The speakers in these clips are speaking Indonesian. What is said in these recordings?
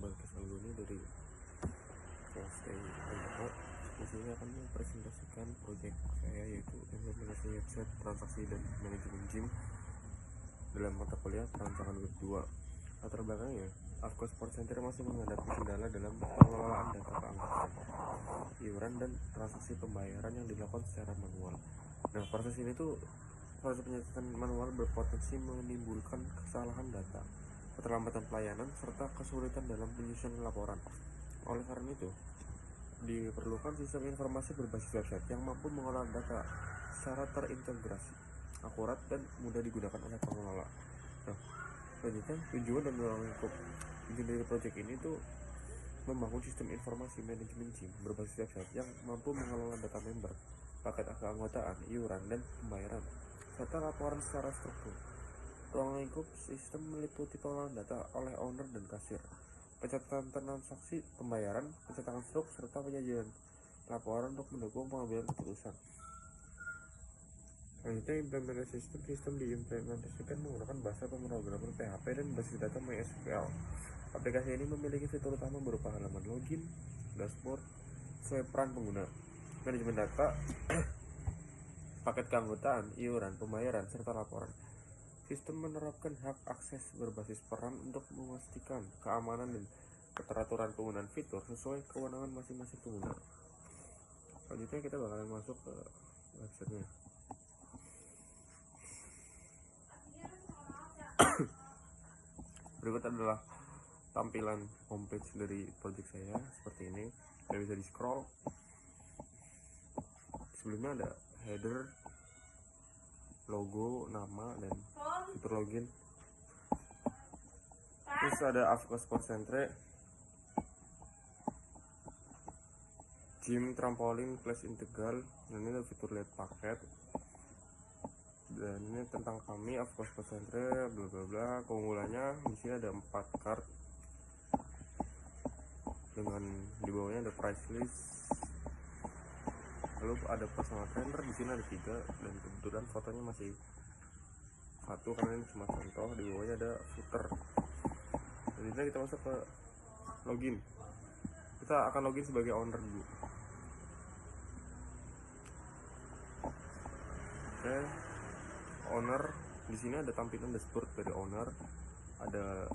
Balkes Anggoni dari kelas TI. Di sini akan mempresentasikan proyek saya, yaitu implementasi website transaksi dan manajemen gym dalam mata kuliah perancangan web 2. Latar belakangnya, Afko Sport Center masih menghadapi kendala dalam pengelolaan data keanggotaan, iuran dan transaksi pembayaran yang dilakukan secara manual. Nah, proses penyelesaian manual berpotensi menimbulkan kesalahan data, keterlambatan pelayanan, serta kesulitan dalam penyusunan laporan. Oleh karena itu, diperlukan sistem informasi berbasis website yang mampu mengolah data secara terintegrasi, akurat, dan mudah digunakan oleh pengelola. Nah, selanjutnya tujuan dan ruang lingkup dari proyek ini tuh membangun sistem informasi manajemen gym berbasis website yang mampu mengelola data member, paket keanggotaan, iuran, dan pembayaran, serta laporan secara struktur. Ruang lingkup sistem meliputi pengolahan data oleh owner dan kasir, pencatatan transaksi pembayaran, pencetakan struk, serta penyajian laporan untuk mendukung pengambilan keputusan. Selanjutnya, implementasi sistem diimplementasikan menggunakan bahasa pemrograman PHP dan basis data MySQL. Aplikasi ini memiliki fitur utama berupa halaman login, dashboard, sesuai peran pengguna, manajemen data, paket keanggotaan, iuran, pembayaran, serta laporan. Sistem menerapkan hak akses berbasis peran untuk memastikan keamanan dan keteraturan penggunaan fitur sesuai kewenangan masing-masing pengguna. Selanjutnya kita bakalan masuk ke websitenya. Berikut adalah tampilan homepage dari project saya seperti ini. Kita bisa di scroll. Sebelumnya ada header, logo, nama, dan fitur login. Terus ada Afko Sport Center, gym, trampolin, kelas integral, dan ini ada fitur lihat paket. Dan ini tentang kami Afko Sport Center, bla bla bla. Keunggulannya di sini ada 4 card dengan di bawahnya ada price list. Lalu ada personal trainer, di sini ada 3, dan kebetulan fotonya masih 1 karena ini cuma contoh. Di bawahnya ada footer. Jadi kita masuk ke login. Kita akan login sebagai owner dulu. Oke, owner. Di sini ada tampilan dashboard dari owner, ada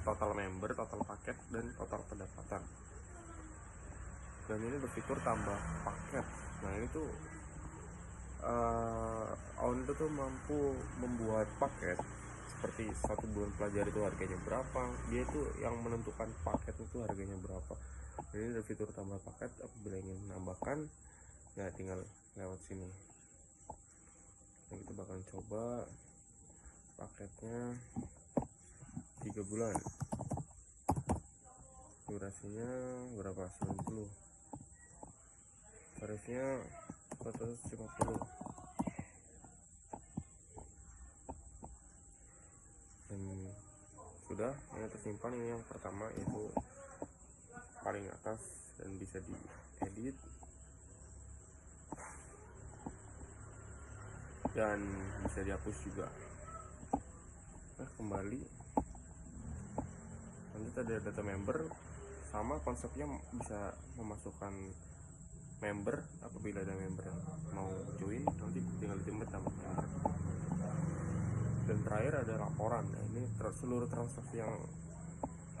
total member, total paket, dan total pendapatan. Dan ini berfitur tambah paket. Nah, ini tuh owner tuh mampu membuat paket seperti 1 bulan pelajar itu harganya berapa, dia itu yang menentukan paket itu harganya berapa. Ini ada fitur tambah paket. Apabila ingin menambahkan, ya tinggal lewat sini. Nah, kita bakalan coba paketnya 3 bulan, durasinya berapa? 90, tarifnya 450. Dan sudah, ini tersimpan. Ini yang pertama, yaitu paling atas, dan bisa diedit dan bisa dihapus juga. Nah, kembali lanjut, ada data member. Sama konsepnya, bisa memasukkan member. Apabila ada member yang mau join, nanti tinggal ditimpa tambah member. Dan terakhir ada laporan. Nah, ini seluruh transaksi yang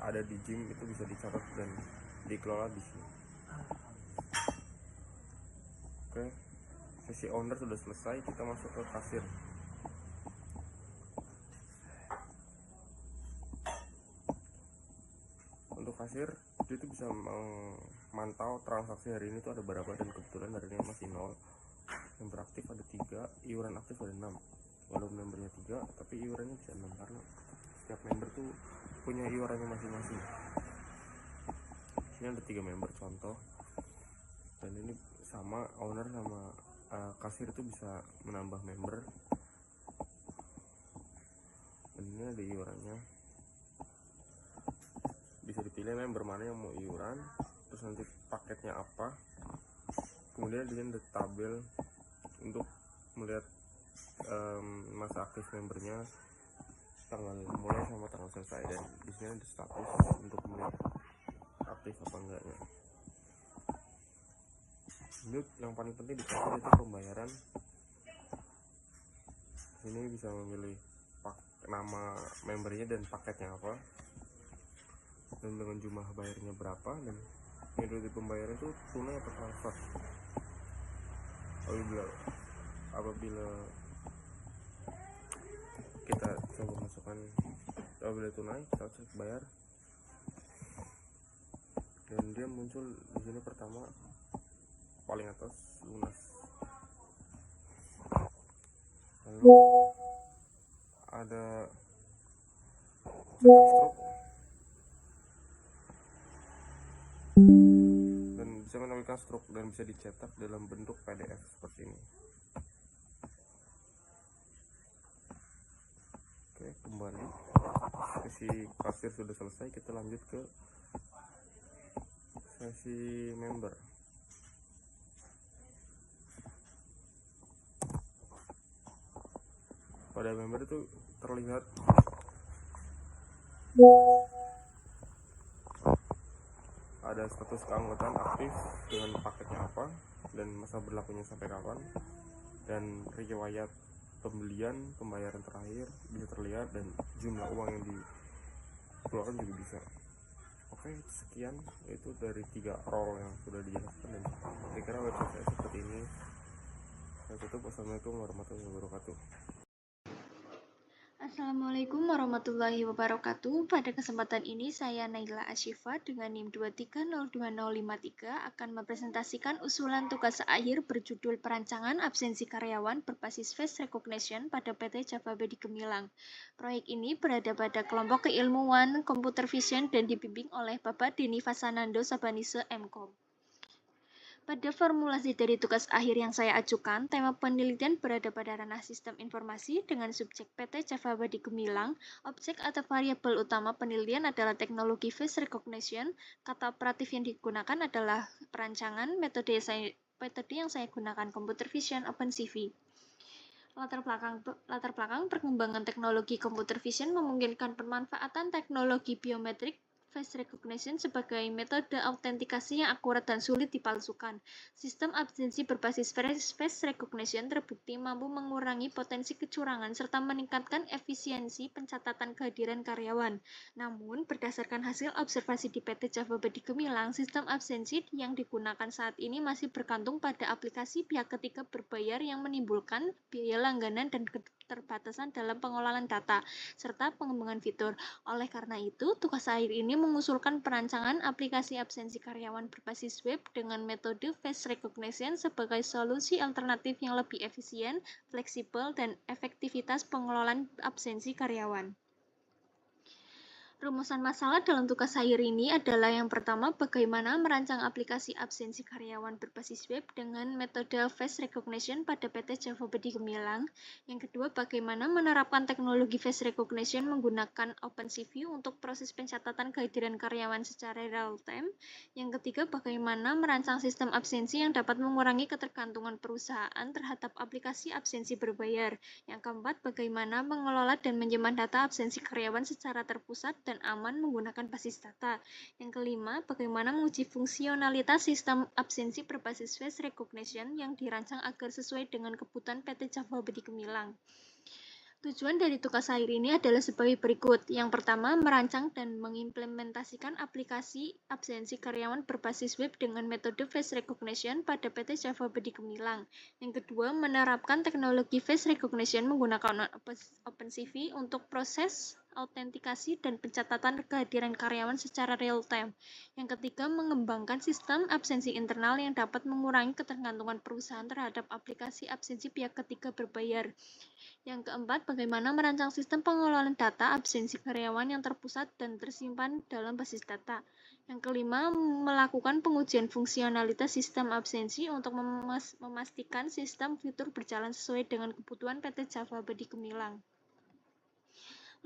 ada di gym itu bisa dicatat dan dikelola di sini. Oke, sesi owner sudah selesai. Kita masuk ke kasir. Untuk kasir, dia itu bisa memantau transaksi hari ini tuh ada berapa, dan kebetulan hari ini masih 0. Yang beraktif ada 3, iuran aktif ada 6. Walau membernya 3, tapi iurannya bisa 6 karena setiap member tuh punya iurannya masing-masing. Ini ada 3 member contoh, dan ini sama owner sama kasir itu bisa menambah member. Dan ini ada iurannya, bisa dipilih member mana yang mau iuran, terus nanti paketnya apa. Kemudian di sini ada tabel untuk melihat masa aktif membernya, tanggal mulai sama tanggal selesai, dan di sini ada status untuk melihat aktif apa enggaknya. Ini yang paling penting di sini itu pembayaran. Ini bisa memilih nama membernya dan paketnya apa, dan dengan jumlah bayarnya berapa, dan metode pembayaran itu tunai atau transfer. Apabila kita coba masukkan apabila tunai, kita cek bayar, dan dia muncul di sini pertama paling atas lunas. Lalu ada stroke, dan bisa menampilkan stroke dan bisa dicetak dalam bentuk PDF seperti ini. Oke, kembali sesi kasir sudah selesai, kita lanjut ke sesi member. Pada member itu terlihat ada status keanggotaan aktif dengan paketnya apa, dan masa berlakunya sampai kapan, dan riwayat pembayaran terakhir bisa terlihat, dan jumlah uang yang dikeluarkan juga bisa. Oke, sekian itu dari 3 role yang sudah dijelaskan, dan kira-kira website saya seperti ini. Saya tutup. Wassalamualaikum warahmatullahi wabarakatuh. Assalamualaikum warahmatullahi wabarakatuh. Pada kesempatan ini saya Naila Asyifa dengan NIM 23020053 akan mempresentasikan usulan tugas akhir berjudul Perancangan Absensi Karyawan berbasis Face Recognition pada PT Java Bedi Gemilang. Proyek ini berada pada kelompok keilmuan Computer Vision dan dibimbing oleh Bapak Deni Fasanando Sabanise MKOM. Pada formulasi dari tugas akhir yang saya ajukan, tema penelitian berada pada ranah sistem informasi dengan subjek PT Java Bedi Gemilang. Objek atau variabel utama penelitian adalah teknologi face recognition. Kata operatif yang digunakan adalah perancangan. Metode yang saya gunakan computer vision OpenCV. Latar belakang perkembangan teknologi computer vision memungkinkan pemanfaatan teknologi biometrik face recognition sebagai metode autentikasi yang akurat dan sulit dipalsukan. Sistem absensi berbasis face recognition terbukti mampu mengurangi potensi kecurangan serta meningkatkan efisiensi pencatatan kehadiran karyawan. Namun, berdasarkan hasil observasi di PT Java Bedi Gemilang, sistem absensi yang digunakan saat ini masih bergantung pada aplikasi pihak ketiga berbayar yang menimbulkan biaya langganan dan keterbatasan dalam pengelolaan data serta pengembangan fitur. Oleh karena itu, tugas akhir ini mengusulkan perancangan aplikasi absensi karyawan berbasis web dengan metode face recognition sebagai solusi alternatif yang lebih efisien, fleksibel, dan efektivitas pengelolaan absensi karyawan. Rumusan masalah dalam tugas akhir ini adalah yang pertama, bagaimana merancang aplikasi absensi karyawan berbasis web dengan metode face recognition pada PT Java Bedi Gemilang. Yang kedua, bagaimana menerapkan teknologi face recognition menggunakan OpenCV untuk proses pencatatan kehadiran karyawan secara real time. Yang ketiga, bagaimana merancang sistem absensi yang dapat mengurangi ketergantungan perusahaan terhadap aplikasi absensi berbayar. Yang keempat, bagaimana mengelola dan menyimpan data absensi karyawan secara terpusat dan aman menggunakan basis data. Yang kelima, bagaimana menguji fungsionalitas sistem absensi berbasis face recognition yang dirancang agar sesuai dengan kebutuhan PT Java Bedi Gemilang. Tujuan dari tugas akhir ini adalah sebagai berikut. Yang pertama, merancang dan mengimplementasikan aplikasi absensi karyawan berbasis web dengan metode face recognition pada PT Java Bedi Gemilang. Yang kedua, menerapkan teknologi face recognition menggunakan OpenCV untuk proses autentikasi dan pencatatan kehadiran karyawan secara real time. Yang ketiga, mengembangkan sistem absensi internal yang dapat mengurangi ketergantungan perusahaan terhadap aplikasi absensi pihak ketiga berbayar. Yang keempat, bagaimana merancang sistem pengelolaan data absensi karyawan yang terpusat dan tersimpan dalam basis data. Yang kelima, melakukan pengujian fungsionalitas sistem absensi untuk memastikan sistem fitur berjalan sesuai dengan kebutuhan PT Java Bedi Gemilang.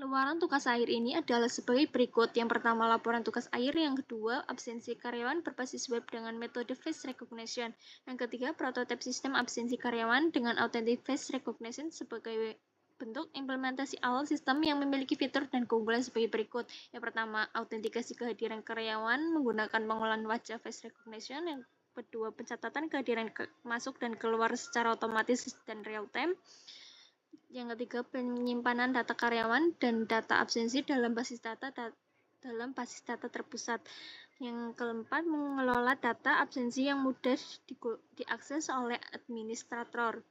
Luaran tugas akhir ini adalah sebagai berikut. Yang pertama, laporan tugas akhir. Yang kedua, absensi karyawan berbasis web dengan metode face recognition. Yang ketiga, prototipe sistem absensi karyawan dengan authentic face recognition sebagai bentuk implementasi awal sistem yang memiliki fitur dan keunggulan sebagai berikut. Yang pertama, autentikasi kehadiran karyawan menggunakan pengolahan wajah face recognition. Yang kedua, pencatatan kehadiran masuk dan keluar secara otomatis dan real time. Yang ketiga, penyimpanan data karyawan dan data absensi dalam basis data terpusat. Yang keempat, mengelola data absensi yang mudah diakses oleh administrator.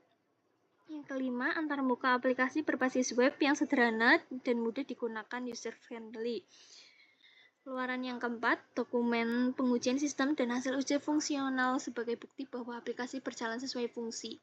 Yang kelima, antarmuka aplikasi berbasis web yang sederhana dan mudah digunakan, user-friendly. Keluaran yang keempat, dokumen pengujian sistem dan hasil uji fungsional sebagai bukti bahwa aplikasi berjalan sesuai fungsi.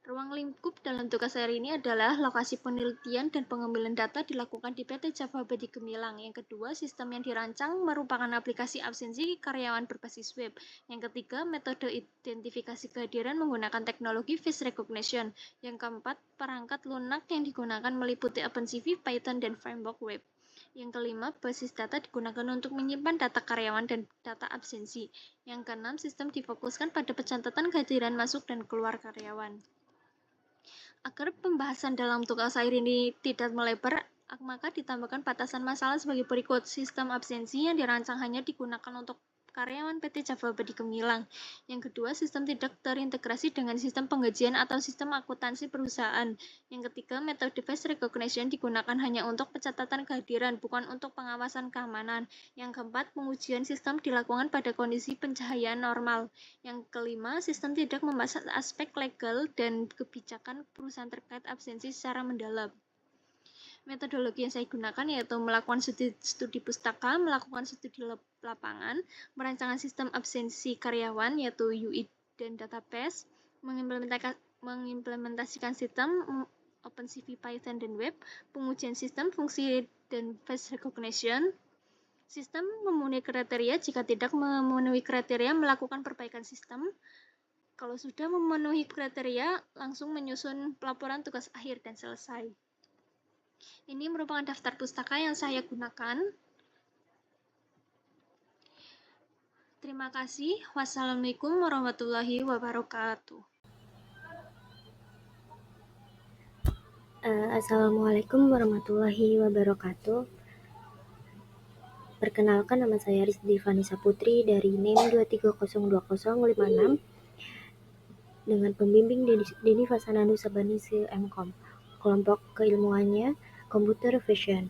Ruang lingkup dalam tugas hari ini adalah lokasi penelitian dan pengambilan data dilakukan di PT Java Bedi Gemilang. Yang kedua, sistem yang dirancang merupakan aplikasi absensi karyawan berbasis web. Yang ketiga, metode identifikasi kehadiran menggunakan teknologi face recognition. Yang keempat, perangkat lunak yang digunakan meliputi OpenCV, Python, dan framework web. Yang kelima, basis data digunakan untuk menyimpan data karyawan dan data absensi. Yang keenam, sistem difokuskan pada pencatatan kehadiran masuk dan keluar karyawan. Agar pembahasan dalam tugas akhir ini tidak melebar, maka ditambahkan batasan masalah sebagai berikut. Sistem absensi yang dirancang hanya digunakan untuk karyawan PT Java Bedi Gemilang. Yang kedua, sistem tidak terintegrasi dengan sistem penggajian atau sistem akuntansi perusahaan. Yang ketiga, metode face recognition digunakan hanya untuk pencatatan kehadiran, bukan untuk pengawasan keamanan. Yang keempat, pengujian sistem dilakukan pada kondisi pencahayaan normal. Yang kelima, sistem tidak membahas aspek legal dan kebijakan perusahaan terkait absensi secara mendalam. Metodologi yang saya gunakan yaitu melakukan studi pustaka, melakukan studi lapangan, merancangkan sistem absensi karyawan yaitu UI dan database, mengimplementasikan sistem OpenCV, Python, dan web, pengujian sistem, fungsi, dan face recognition. Sistem memenuhi kriteria, jika tidak memenuhi kriteria, melakukan perbaikan sistem. Kalau sudah memenuhi kriteria, langsung menyusun pelaporan tugas akhir dan selesai. Ini merupakan daftar pustaka yang saya gunakan. Terima kasih. Wassalamualaikum warahmatullahi wabarakatuh. Assalamualaikum warahmatullahi wabarakatuh. Perkenalkan, nama saya Rizdi Vanessa Putri dari NIM 2302056 dengan pembimbing Deni Fasanandu Sabanisi MKOM. Kelompok keilmuannya Computer Vision.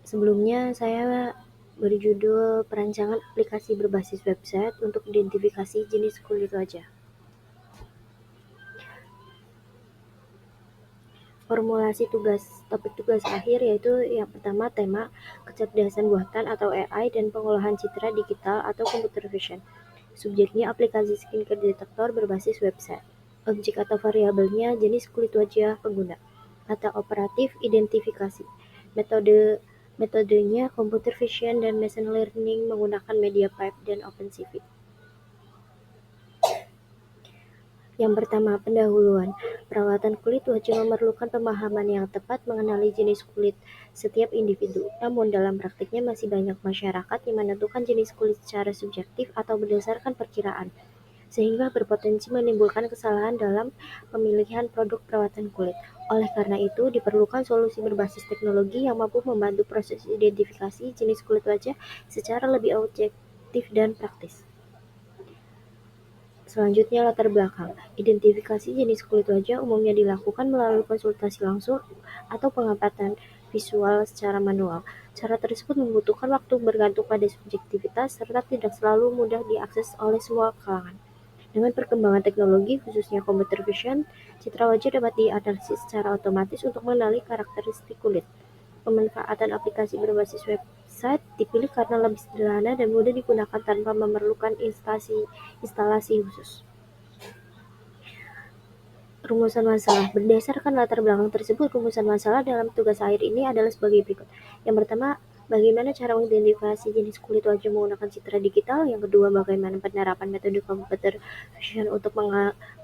Sebelumnya saya berjudul perancangan aplikasi berbasis website untuk identifikasi jenis kulit wajah. Formulasi topik tugas akhir yaitu yang pertama, tema kecerdasan buatan atau AI dan pengolahan citra digital atau computer vision. Subjeknya aplikasi skincare detektor berbasis website. Objek atau variabelnya jenis kulit wajah pengguna. Data operatif identifikasi. Metodenya computer vision dan machine learning menggunakan MediaPipe dan OpenCV. Yang pertama, pendahuluan. Perawatan kulit wajah memerlukan pemahaman yang tepat mengenali jenis kulit setiap individu. Namun dalam praktiknya masih banyak masyarakat yang menentukan jenis kulit secara subjektif atau berdasarkan perkiraan, sehingga berpotensi menimbulkan kesalahan dalam pemilihan produk perawatan kulit. Oleh karena itu, diperlukan solusi berbasis teknologi yang mampu membantu proses identifikasi jenis kulit wajah secara lebih objektif dan praktis. Selanjutnya, latar belakang. Identifikasi jenis kulit wajah umumnya dilakukan melalui konsultasi langsung atau pengamatan visual secara manual. Cara tersebut membutuhkan waktu, bergantung pada subjektivitas, serta tidak selalu mudah diakses oleh semua kalangan. Dengan perkembangan teknologi, khususnya computer vision, citra wajah dapat dianalisis secara otomatis untuk mengenali karakteristik kulit. Pemanfaatan aplikasi berbasis website dipilih karena lebih sederhana dan mudah digunakan tanpa memerlukan instalasi khusus. Rumusan masalah. Berdasarkan latar belakang tersebut, rumusan masalah dalam tugas akhir ini adalah sebagai berikut. Yang pertama, bagaimana cara mengidentifikasi jenis kulit wajah menggunakan citra digital? Yang kedua, bagaimana penerapan metode computer vision untuk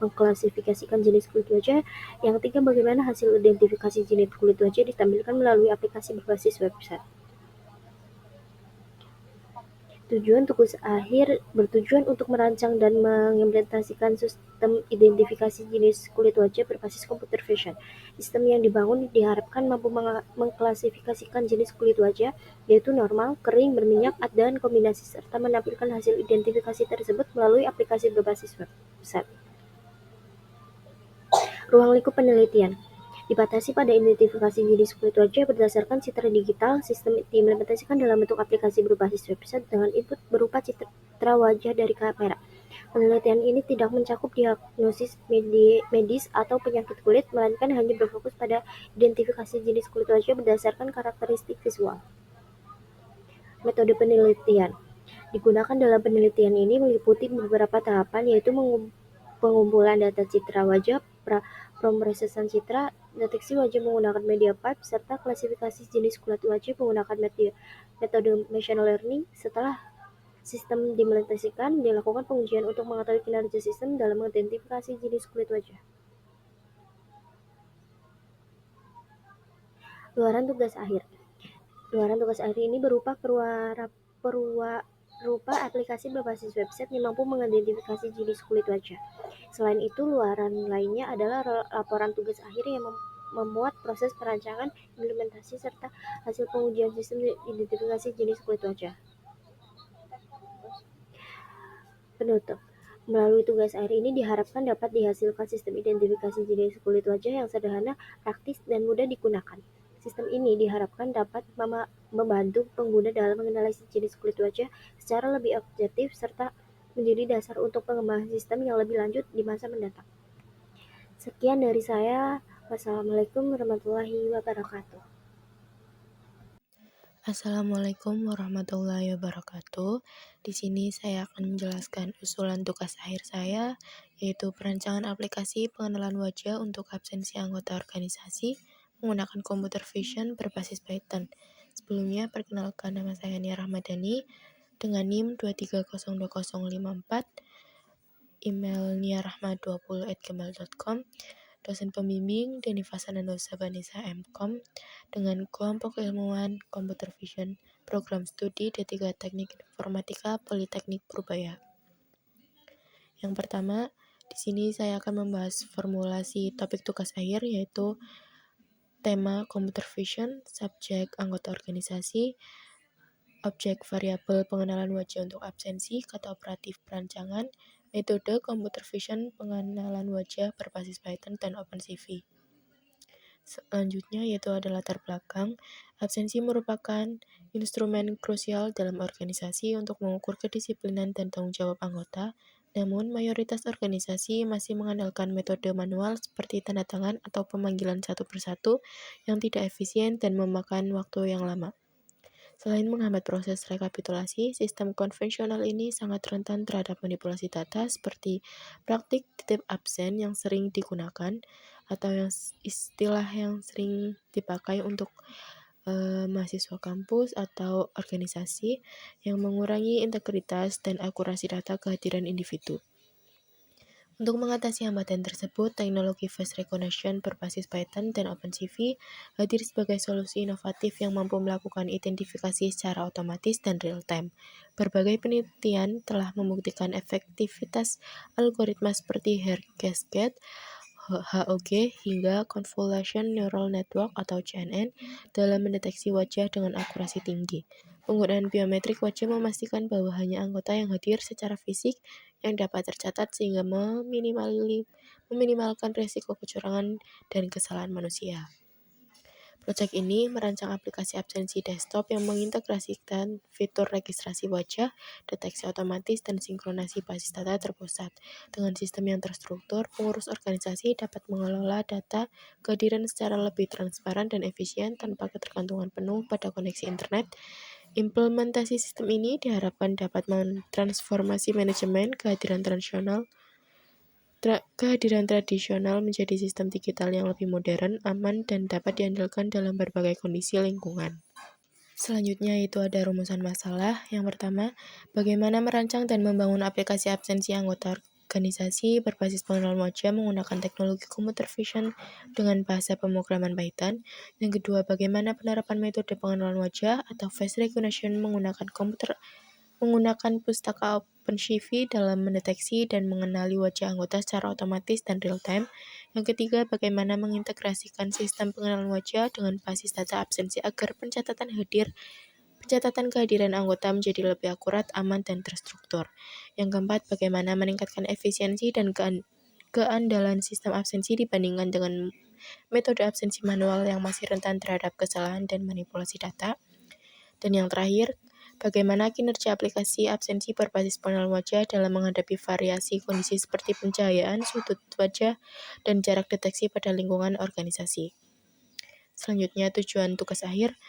mengklasifikasikan jenis kulit wajah? Yang ketiga, bagaimana hasil identifikasi jenis kulit wajah ditampilkan melalui aplikasi berbasis website? Tugas akhir bertujuan untuk merancang dan mengimplementasikan sistem identifikasi jenis kulit wajah berbasis computer vision. Sistem yang dibangun diharapkan mampu mengklasifikasikan jenis kulit wajah, yaitu normal, kering, berminyak, dan kombinasi, serta menampilkan hasil identifikasi tersebut melalui aplikasi berbasis website. Ruang lingkup penelitian dibatasi pada identifikasi jenis kulit wajah berdasarkan citra digital. Sistem diimplementasikan dalam bentuk aplikasi berbasis website dengan input berupa citra wajah dari kamera. Penelitian ini tidak mencakup diagnosis medis atau penyakit kulit, melainkan hanya berfokus pada identifikasi jenis kulit wajah berdasarkan karakteristik visual. Metode penelitian digunakan dalam penelitian ini meliputi beberapa tahapan, yaitu pengumpulan data citra wajah, pemrosesan citra, deteksi wajah menggunakan media pipe, serta klasifikasi jenis kulit wajah menggunakan metode machine learning. Setelah sistem diimplementasikan, dilakukan pengujian untuk mengetahui kinerja sistem dalam mengidentifikasi jenis kulit wajah. Luaran tugas akhir. Luaran tugas akhir ini berupa aplikasi berbasis website yang mampu mengidentifikasi jenis kulit wajah. Selain itu, luaran lainnya adalah laporan tugas akhir yang memuat proses perancangan, implementasi, serta hasil pengujian sistem identifikasi jenis kulit wajah. Penutup. Melalui tugas akhir ini diharapkan dapat dihasilkan sistem identifikasi jenis kulit wajah yang sederhana, praktis, dan mudah digunakan. Sistem ini diharapkan dapat membantu pengguna dalam menganalisis jenis kulit wajah secara lebih objektif, serta menjadi dasar untuk pengembangan sistem yang lebih lanjut di masa mendatang. Sekian dari saya. Wassalamualaikum warahmatullahi wabarakatuh. Assalamualaikum warahmatullahi wabarakatuh. Di sini saya akan menjelaskan usulan tugas akhir saya, yaitu perancangan aplikasi pengenalan wajah untuk absensi anggota organisasi menggunakan computer vision berbasis Python. Sebelumnya, perkenalkan, nama saya Nia Rahmadani dengan NIM 2302054, email niarahmad20@gmail.com, dosen pembimbing Deni Fasanandosa Vanessa M.Com, dengan kelompok ilmuwan Computer Vision, program studi D3 Teknik Informatika Politeknik Purbaya. Yang pertama, di sini saya akan membahas formulasi topik tugas akhir, yaitu tema Computer Vision, subjek anggota organisasi, objek variabel pengenalan wajah untuk absensi, kata operatif perancangan, metode Computer Vision pengenalan wajah berbasis Python dan OpenCV. Selanjutnya yaitu ada latar belakang. Absensi merupakan instrumen krusial dalam organisasi untuk mengukur kedisiplinan dan tanggung jawab anggota. Namun, mayoritas organisasi masih mengandalkan metode manual seperti tanda tangan atau pemanggilan satu persatu yang tidak efisien dan memakan waktu yang lama. Selain menghambat proses rekapitulasi, sistem konvensional ini sangat rentan terhadap manipulasi data seperti praktik titip absen yang sering digunakan atau istilah yang sering dipakai untuk mahasiswa kampus atau organisasi yang mengurangi integritas dan akurasi data kehadiran individu. Untuk mengatasi hambatan tersebut, teknologi face recognition berbasis Python dan OpenCV hadir sebagai solusi inovatif yang mampu melakukan identifikasi secara otomatis dan real-time. Berbagai penelitian telah membuktikan efektivitas algoritma seperti Hergesket, HOG, hingga Convolution Neural Network atau CNN dalam mendeteksi wajah dengan akurasi tinggi. Penggunaan biometrik wajah memastikan bahwa hanya anggota yang hadir secara fisik yang dapat tercatat sehingga meminimalkan risiko kecurangan dan kesalahan manusia. Proyek ini merancang aplikasi absensi desktop yang mengintegrasikan fitur registrasi wajah, deteksi otomatis, dan sinkronasi basis data terpusat. Dengan sistem yang terstruktur, pengurus organisasi dapat mengelola data kehadiran secara lebih transparan dan efisien tanpa ketergantungan penuh pada koneksi internet. Implementasi sistem ini diharapkan dapat mentransformasi manajemen kehadiran tradisional menjadi sistem digital yang lebih modern, aman, dan dapat diandalkan dalam berbagai kondisi lingkungan. Selanjutnya itu ada rumusan masalah. Yang pertama, bagaimana merancang dan membangun aplikasi absensi anggota organisasi berbasis pengenalan wajah menggunakan teknologi computer vision dengan bahasa pemrograman Python. Yang kedua, bagaimana penerapan metode pengenalan wajah atau face recognition menggunakan menggunakan pustaka OpenCV dalam mendeteksi dan mengenali wajah anggota secara otomatis dan real-time. Yang ketiga, bagaimana mengintegrasikan sistem pengenalan wajah dengan basis data absensi agar pencatatan kehadiran anggota menjadi lebih akurat, aman, dan terstruktur. Yang keempat, bagaimana meningkatkan efisiensi dan keandalan sistem absensi dibandingkan dengan metode absensi manual yang masih rentan terhadap kesalahan dan manipulasi data. Dan yang terakhir, bagaimana kinerja aplikasi absensi berbasis pengenalan wajah dalam menghadapi variasi kondisi seperti pencahayaan, sudut wajah, dan jarak deteksi pada lingkungan organisasi. Selanjutnya, tujuan tugas akhir.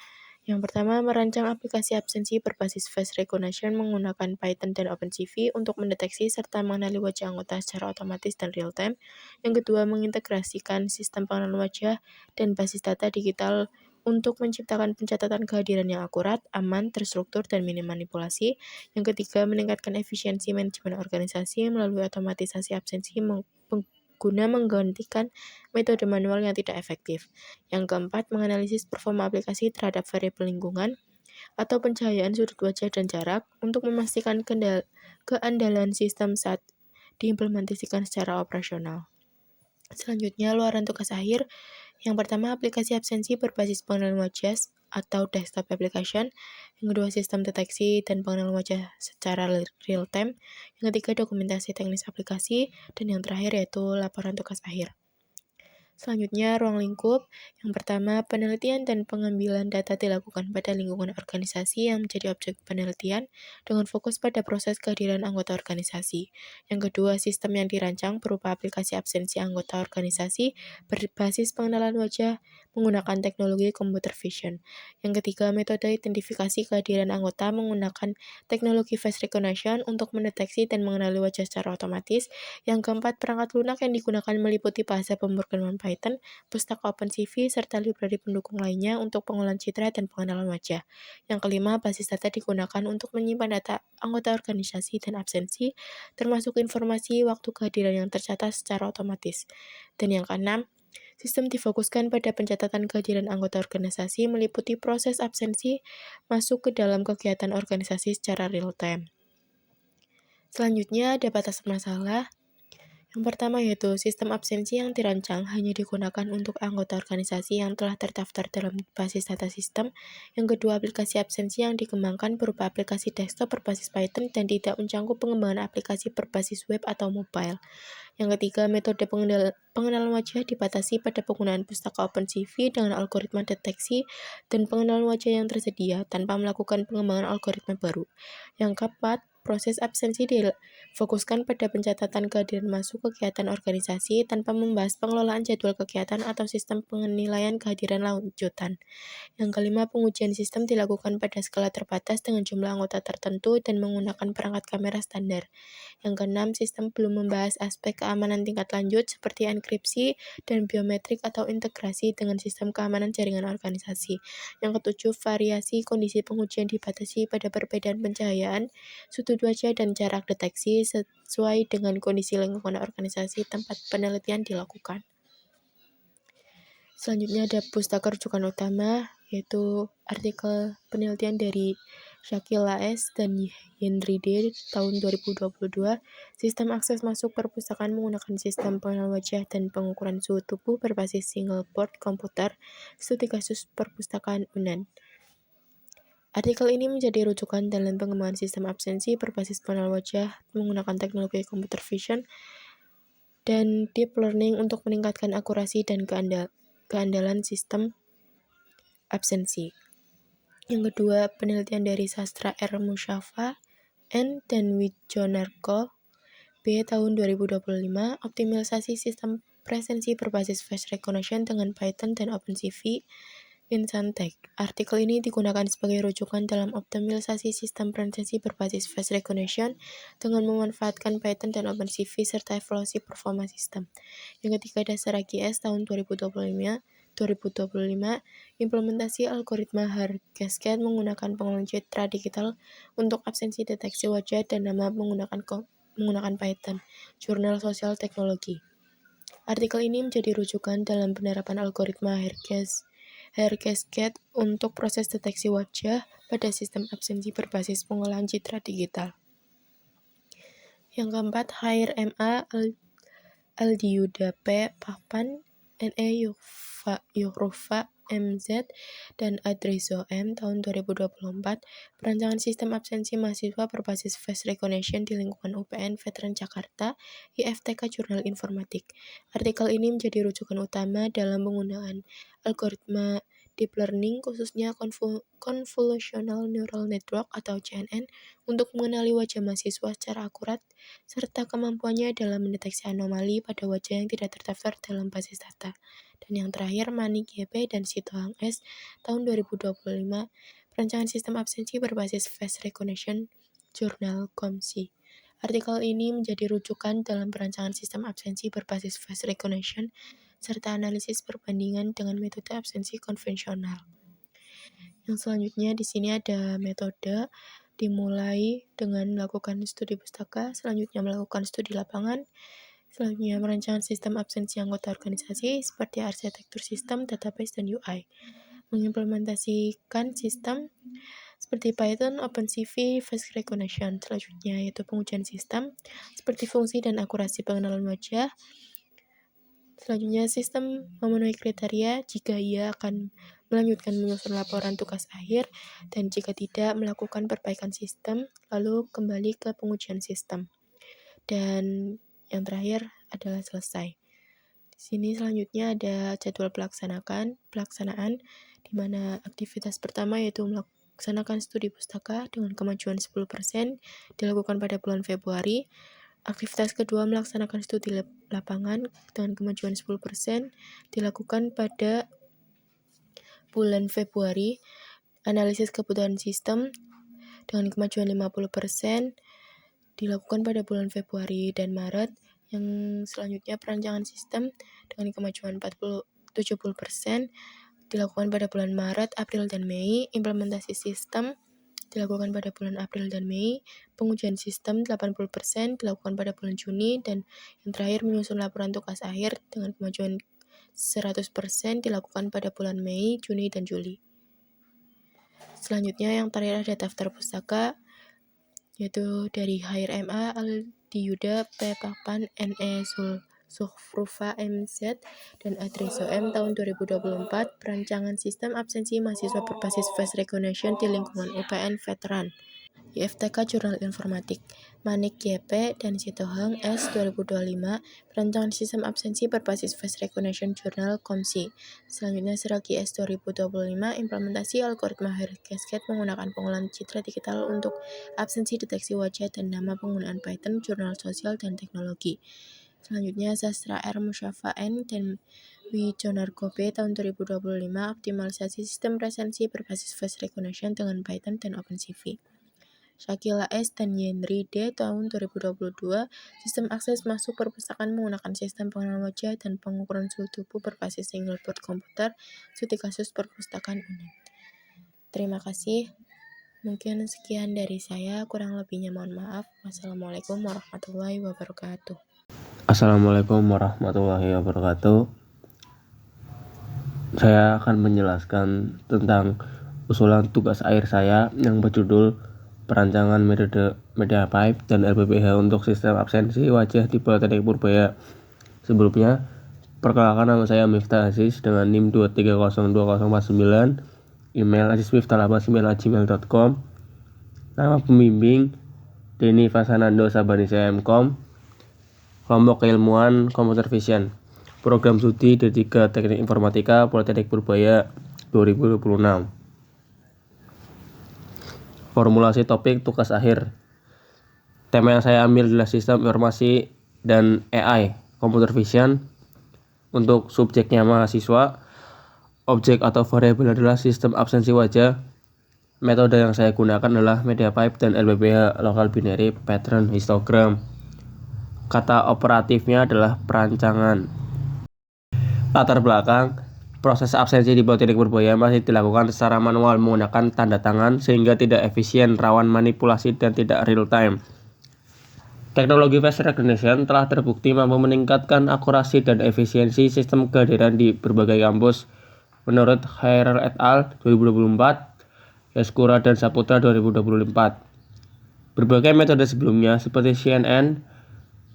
Yang pertama, merancang aplikasi absensi berbasis face recognition menggunakan Python dan OpenCV untuk mendeteksi serta mengenali wajah anggota secara otomatis dan real-time. Yang kedua, mengintegrasikan sistem pengenalan wajah dan basis data digital untuk menciptakan pencatatan kehadiran yang akurat, aman, terstruktur, dan minim manipulasi. Yang ketiga, meningkatkan efisiensi manajemen organisasi melalui otomatisasi absensi guna menggantikan metode manual yang tidak efektif. Yang keempat, menganalisis performa aplikasi terhadap variabel lingkungan atau pencahayaan, sudut wajah, dan jarak untuk memastikan keandalan sistem saat diimplementasikan secara operasional. Selanjutnya, luaran tugas akhir. Yang pertama, aplikasi absensi berbasis pengenalan wajah atau desktop application. Yang kedua, sistem deteksi dan pengenalan wajah secara real-time. Yang ketiga, dokumentasi teknis aplikasi. Dan yang terakhir yaitu laporan tugas akhir. Selanjutnya, ruang lingkup. Yang pertama, penelitian dan pengambilan data dilakukan pada lingkungan organisasi yang menjadi objek penelitian dengan fokus pada proses kehadiran anggota organisasi. Yang kedua, sistem yang dirancang berupa aplikasi absensi anggota organisasi berbasis pengenalan wajah menggunakan teknologi computer vision. Yang ketiga, metode identifikasi kehadiran anggota menggunakan teknologi face recognition untuk mendeteksi dan mengenali wajah secara otomatis. Yang keempat, perangkat lunak yang digunakan meliputi bahasa pemrograman Python, pustaka OpenCV, serta library pendukung lainnya untuk pengolahan citra dan pengenalan wajah. Yang kelima, basis data digunakan untuk menyimpan data anggota organisasi dan absensi, termasuk informasi waktu kehadiran yang tercatat secara otomatis. Dan yang keenam, sistem difokuskan pada pencatatan kehadiran anggota organisasi meliputi proses absensi masuk ke dalam kegiatan organisasi secara real-time. Selanjutnya, ada batasan masalah. Yang pertama yaitu sistem absensi yang dirancang hanya digunakan untuk anggota organisasi yang telah terdaftar dalam basis data sistem. Yang kedua, aplikasi absensi yang dikembangkan berupa aplikasi desktop berbasis Python dan tidak mencangkup pengembangan aplikasi berbasis web atau mobile. Yang ketiga, metode pengenalan wajah dibatasi pada penggunaan pustaka OpenCV dengan algoritma deteksi dan pengenalan wajah yang tersedia tanpa melakukan pengembangan algoritma baru. Yang keempat, proses absensi difokuskan pada pencatatan kehadiran masuk kegiatan organisasi tanpa membahas pengelolaan jadwal kegiatan atau sistem penilaian kehadiran lanjutan. Yang kelima, pengujian sistem dilakukan pada skala terbatas dengan jumlah anggota tertentu dan menggunakan perangkat kamera standar. Yang keenam, sistem belum membahas aspek keamanan tingkat lanjut seperti enkripsi dan biometrik atau integrasi dengan sistem keamanan jaringan organisasi. Yang ketujuh, variasi kondisi pengujian dibatasi pada perbedaan pencahayaan, sudut wajah, dan jarak deteksi sesuai dengan kondisi lingkungan organisasi tempat penelitian dilakukan. Selanjutnya ada pustaka rujukan utama, yaitu artikel penelitian dari Shakil A.S. dan Henry D. tahun 2022, sistem akses masuk perpustakaan menggunakan sistem pengenalan wajah dan pengukuran suhu tubuh berbasis single board komputer, studi kasus perpustakaan UNAN. Artikel ini menjadi rujukan dalam pengembangan sistem absensi berbasis pengenalan wajah menggunakan teknologi computer vision dan deep learning untuk meningkatkan akurasi dan keandalan sistem absensi. Yang kedua, penelitian dari Sastra R. Musyafa N. dan Wijonarko B. tahun 2025, optimalisasi sistem presensi berbasis face recognition dengan Python dan OpenCV Insantec. Artikel ini digunakan sebagai rujukan dalam optimalisasi sistem presensi berbasis face recognition dengan memanfaatkan Python dan OpenCV serta evaluasi performa sistem. Yang ketiga, dasar AGS tahun 2025, implementasi algoritma Hard-Cascade menggunakan pengolahan citra digital untuk absensi deteksi wajah dan nama menggunakan Python, Jurnal Sosial Teknologi. Artikel ini menjadi rujukan dalam penerapan algoritma hair cascade untuk proses deteksi wajah pada sistem absensi berbasis pengolahan citra digital. Yang keempat, HRMA Aldiuda P. Pahpan, NE Yuhrufa MZ, dan Adreso M tahun 2024, perancangan sistem absensi mahasiswa berbasis face recognition di lingkungan UPN Veteran Jakarta, IFTK Jurnal Informatik. Artikel ini menjadi rujukan utama dalam penggunaan algoritma deep learning, khususnya Convolutional Neural Network atau CNN, untuk mengenali wajah mahasiswa secara akurat, serta kemampuannya dalam mendeteksi anomali pada wajah yang tidak terdaftar dalam basis data. Dan yang terakhir, Manik YP dan Sitohang S tahun 2025, perancangan sistem absensi berbasis face recognition, jurnal Komsi. Artikel ini menjadi rujukan dalam perancangan sistem absensi berbasis face recognition serta analisis perbandingan dengan metode absensi konvensional. Yang selanjutnya di sini ada metode, dimulai dengan melakukan studi pustaka, selanjutnya melakukan studi lapangan, selanjutnya merancangan sistem absensi anggota organisasi seperti arsitektur sistem, database, dan UI. Mengimplementasikan sistem seperti Python, OpenCV, face recognition. Selanjutnya yaitu pengujian sistem seperti fungsi dan akurasi pengenalan wajah. Selanjutnya sistem memenuhi kriteria, jika ia akan melanjutkan menyusun laporan tugas akhir, dan jika tidak melakukan perbaikan sistem, lalu kembali ke pengujian sistem. Dan yang terakhir adalah selesai. Di sini selanjutnya ada jadwal pelaksanaan di mana aktivitas pertama yaitu melaksanakan studi pustaka dengan kemajuan 10% dilakukan pada bulan Februari. Aktivitas kedua melaksanakan studi lapangan dengan kemajuan 10% dilakukan pada bulan Februari. Analisis kebutuhan sistem dengan kemajuan 50% dilakukan pada bulan Februari dan Maret. Yang selanjutnya perancangan sistem dengan kemajuan 70% dilakukan pada bulan Maret, April, dan Mei. Implementasi sistem dilakukan pada bulan April dan Mei. Pengujian sistem 80% dilakukan pada bulan Juni. Dan yang terakhir menyusun laporan tugas akhir dengan kemajuan 100% dilakukan pada bulan Mei, Juni, dan Juli. Selanjutnya yang terakhir ada daftar pustaka, yaitu dari HRMA Aldiuda P. Pahpan, NE Yuhrufa MZ, dan Adreso M tahun 2024, perancangan sistem absensi mahasiswa berbasis face recognition di lingkungan UPN Veteran, IFTK Jurnal Informatik. Manik YP dan Sitohang S 2025, perancangan sistem absensi berbasis face recognition, jurnal Komsi. Selanjutnya Siragi S 2025, implementasi algoritma hair cascade menggunakan pengolahan citra digital untuk absensi deteksi wajah dan nama, penggunaan Python, jurnal sosial dan teknologi. Selanjutnya Sastra R. Musyafa N dan Wijonarko B tahun 2025, optimalisasi sistem presensi berbasis face recognition dengan Python dan OpenCV. Shakila S. dan Yenri D. tahun 2022, sistem akses masuk perpustakaan menggunakan sistem pengenalan wajah dan pengukuran suhu tubuh berbasis single board komputer, studi kasus perpustakaan UNED. Terima kasih. Mungkin sekian dari saya, kurang lebihnya mohon maaf. Wassalamualaikum warahmatullahi wabarakatuh. Assalamualaikum warahmatullahi wabarakatuh. Saya akan menjelaskan tentang usulan tugas akhir saya yang berjudul perancangan metode Mediapipe dan LPPH untuk sistem absensi wajah di Politeknik Purbaya. Sebelumnya, perkenalkan nama saya Miftah Aziz dengan NIM 2302049, email azizmiftah89@gmail.com, nama pembimbing Denny Fasanando Sabanisa MCom, kelompok keilmuan Computer Vision, program studi D3 Teknik Informatika Politeknik Purbaya 2026. Formulasi topik tugas akhir. Tema yang saya ambil adalah sistem informasi dan AI, Computer Vision. Untuk subjeknya mahasiswa, objek atau variabel adalah sistem absensi wajah. Metode yang saya gunakan adalah Mediapipe dan LPPH, Local Binary Pattern Histogram. Kata operatifnya adalah perancangan. Latar belakang, proses absensi di Politeknik Purbaya masih dilakukan secara manual menggunakan tanda tangan sehingga tidak efisien, rawan manipulasi, dan tidak real time. Teknologi face recognition telah terbukti mampu meningkatkan akurasi dan efisiensi sistem kehadiran di berbagai kampus. menurut Khairul et al. 2024, Yaskura dan Saputra 2024. Berbagai metode sebelumnya seperti CNN,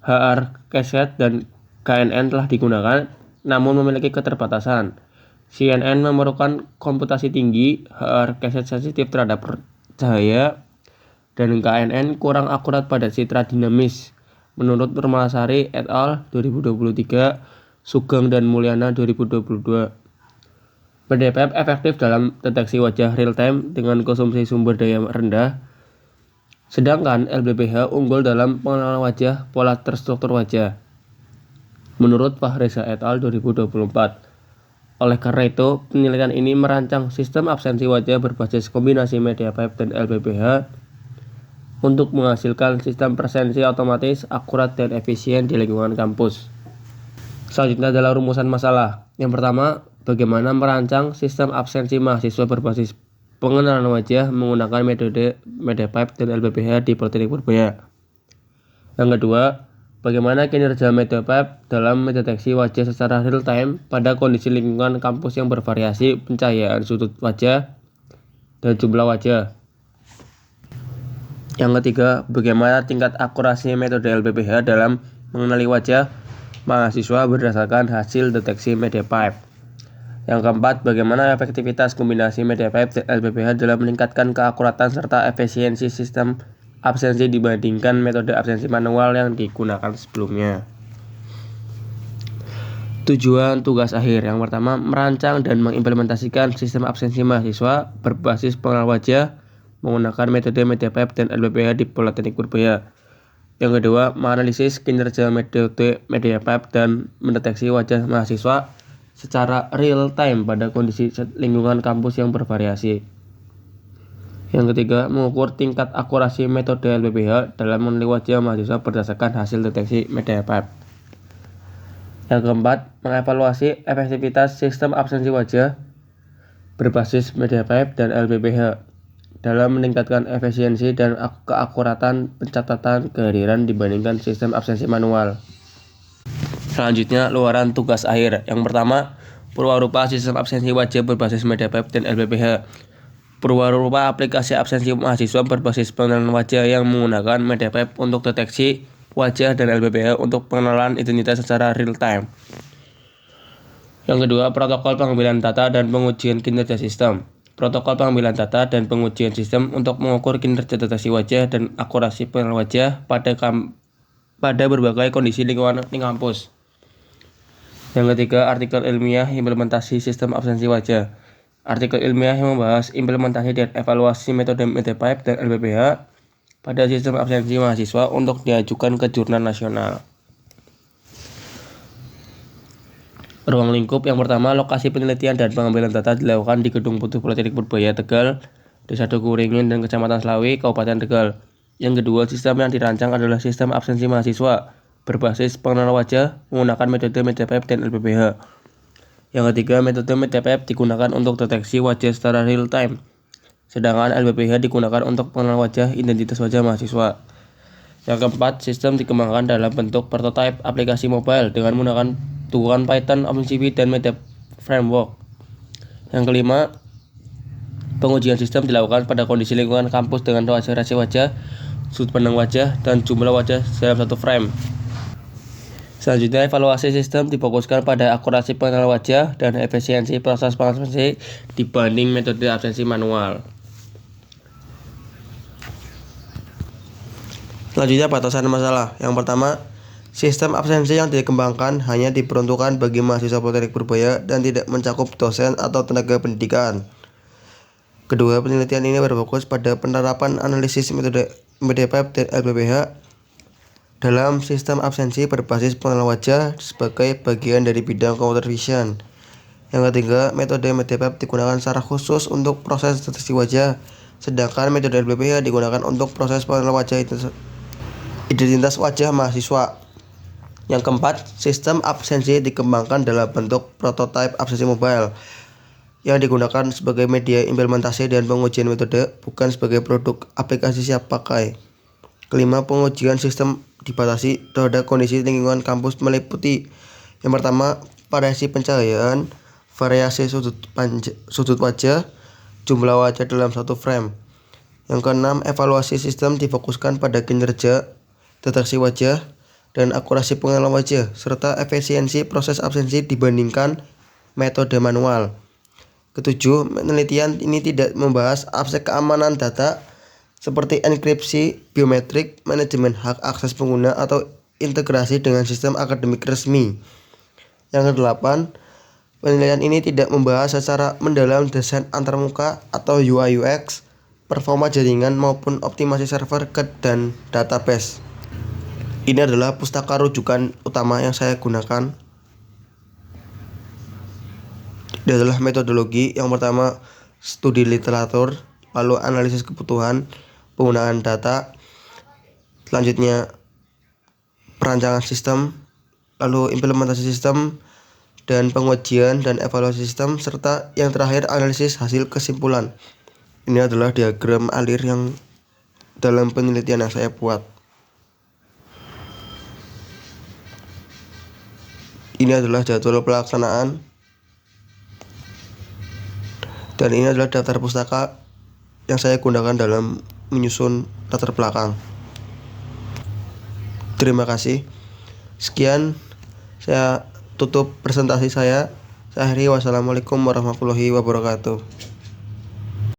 HR Cassette, dan KNN telah digunakan, namun memiliki keterbatasan. CNN memerlukan komputasi tinggi, HR Cassette sensitif terhadap cahaya, dan KNN kurang akurat pada citra dinamis. Menurut Permalasari et al. 2023, Sugeng dan Mulyana 2022. PDPF efektif dalam deteksi wajah real-time dengan konsumsi sumber daya rendah, sedangkan LBPH unggul dalam pengenalan wajah pola terstruktur wajah. Menurut Fahreza et al. 2024. Oleh karena itu, penelitian ini merancang sistem absensi wajah berbasis kombinasi media pipe dan LBPH untuk menghasilkan sistem presensi otomatis, akurat, dan efisien di lingkungan kampus. Selanjutnya adalah rumusan masalah. Yang pertama, bagaimana merancang sistem absensi mahasiswa berbasis pengenalan wajah menggunakan metode media pipe dan LBPH di Politeknik Purbaya. Yang kedua, bagaimana kinerja media pipe dalam mendeteksi wajah secara real time pada kondisi lingkungan kampus yang bervariasi pencahayaan sudut wajah dan jumlah wajah. Yang ketiga, bagaimana tingkat akurasi metode LBPH dalam mengenali wajah mahasiswa berdasarkan hasil deteksi media pipe. Yang keempat, bagaimana efektivitas kombinasi media pipe dan LBPH dalam meningkatkan keakuratan serta efisiensi sistem absensi dibandingkan metode absensi manual yang digunakan sebelumnya. Tujuan tugas akhir. Yang pertama, merancang dan mengimplementasikan sistem absensi mahasiswa berbasis pengenal wajah menggunakan metode media pipe dan LBPH di Politeknik Purbaya. Yang kedua, menganalisis kinerja metode media pipe dan mendeteksi wajah mahasiswa secara real time pada kondisi lingkungan kampus yang bervariasi. Yang ketiga, mengukur tingkat akurasi metode LBPH dalam mengenali wajah mahasiswa berdasarkan hasil deteksi media pipe. Yang keempat, mengevaluasi efektivitas sistem absensi wajah berbasis media pipe dan LBPH dalam meningkatkan efisiensi dan keakuratan pencatatan kehadiran dibandingkan sistem absensi manual. Selanjutnya, luaran tugas akhir. Yang pertama, purwarupa sistem absensi wajah berbasis media pipe dan LBPH. Purwarupa aplikasi absensi mahasiswa berbasis pengenalan wajah yang menggunakan media pipe untuk deteksi wajah dan LBPH untuk pengenalan identitas secara real time. Yang kedua, protokol pengambilan data dan pengujian kinerja sistem. Protokol pengambilan data dan pengujian sistem untuk mengukur kinerja deteksi wajah dan akurasi pengenalan wajah pada berbagai kondisi lingkungan di kampus. Yang ketiga, artikel ilmiah implementasi sistem absensi wajah. Artikel ilmiah yang membahas implementasi dan evaluasi metode media pipe dan LBPH pada sistem absensi mahasiswa untuk diajukan ke jurnal nasional. Ruang lingkup. Yang pertama, lokasi penelitian dan pengambilan data dilakukan di Gedung Putih Politeknik Purbaya Tegal, Desa Dukuringin dan Kecamatan Slawi, Kabupaten Tegal. Yang kedua, sistem yang dirancang adalah sistem absensi mahasiswa berbasis pengenalan wajah menggunakan metode media pipe dan LBPH. Yang ketiga, metode media pipe digunakan untuk deteksi wajah secara real time, sedangkan LBPH digunakan untuk pengenalan wajah identitas wajah mahasiswa. Yang keempat, sistem dikembangkan dalam bentuk prototipe aplikasi mobile dengan menggunakan turunan Python, OpenCV, dan Media Framework. Yang kelima, pengujian sistem dilakukan pada kondisi lingkungan kampus dengan variasi wajah, sudut pandang wajah, dan jumlah wajah dalam satu frame. Selanjutnya, evaluasi sistem difokuskan pada akurasi pengenalan wajah dan efisiensi proses pengabsensi dibanding metode absensi manual. Selanjutnya, batasan masalah. Yang pertama, sistem absensi yang dikembangkan hanya diperuntukkan bagi mahasiswa Politeknik Purbaya dan tidak mencakup dosen atau tenaga pendidikan. Kedua, penelitian ini berfokus pada penerapan analisis metode media pipe dan LBPH dalam sistem absensi berbasis pengenalan wajah sebagai bagian dari bidang computer vision. Yang ketiga, metode media pipe digunakan secara khusus untuk proses deteksi wajah, sedangkan metode LBPH digunakan untuk proses pengenalan wajah identitas wajah mahasiswa. Yang keempat, sistem absensi dikembangkan dalam bentuk prototipe absensi mobile yang digunakan sebagai media implementasi dan pengujian metode, bukan sebagai produk aplikasi siap pakai. Kelima, pengujian sistem dibatasi terhadap kondisi lingkungan kampus meliputi yang pertama, variasi pencahayaan, variasi sudut wajah, jumlah wajah dalam satu frame. Yang keenam, evaluasi sistem difokuskan pada kinerja, deteksi wajah, dan akurasi pengenalan wajah, serta efisiensi proses absensi dibandingkan metode manual. Ketujuh, penelitian ini tidak membahas aspek keamanan data seperti enkripsi, biometrik, manajemen hak akses pengguna, atau integrasi dengan sistem akademik resmi. Yang kedelapan, penilaian ini tidak membahas secara mendalam desain antarmuka atau UI UX, performa jaringan maupun optimasi server dan database. Ini adalah pustaka rujukan utama yang saya gunakan. Ini adalah metodologi. Yang pertama, studi literatur, lalu analisis kebutuhan, penggunaan data, selanjutnya perancangan sistem, lalu implementasi sistem, dan pengujian dan evaluasi sistem, serta yang terakhir analisis hasil kesimpulan. Ini adalah diagram alir yang dalam penelitian yang saya buat. Ini adalah jadwal pelaksanaan, dan ini adalah daftar pustaka yang saya gunakan dalam menyusun latar belakang. Terima kasih. Sekian, saya tutup presentasi saya. Saya akhiri. Wassalamualaikum warahmatullahi wabarakatuh.